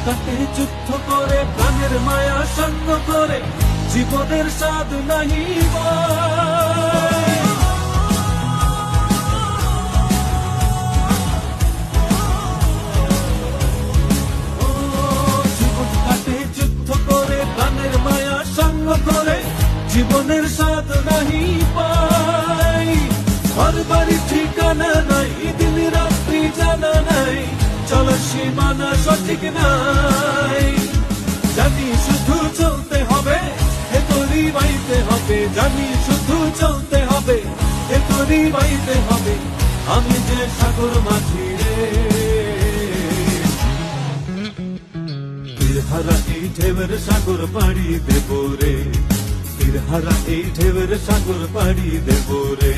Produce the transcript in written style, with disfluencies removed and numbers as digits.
কাটে যুদ্ধ করে প্রাণের মায়া সঙ্গ করে জীবনের স্বাদ নাহি পায়। জীবন কাটে যুদ্ধ করে প্রাণের মায়া সঙ্গ করে জীবনের স্বাদ নাহি পায়। ঘর বাড়ি ঠিকানা নাই, দিন রাত্রি জানা নাই, চলার সীমানা সঠিক নাই। জানি শুধু চলতে হবে, এ তরি বাইতে হবে, জানি শুধু চলতে হবে, এ তরি বাইতে হবে। আমি যে সাগর মাঝি রে, তীরহারা এই ঢেউয়ের সাগর পাড়ি দেব রে, তীরহারা এই ঢেউয়ের সাগর পাড়ি দেব রে।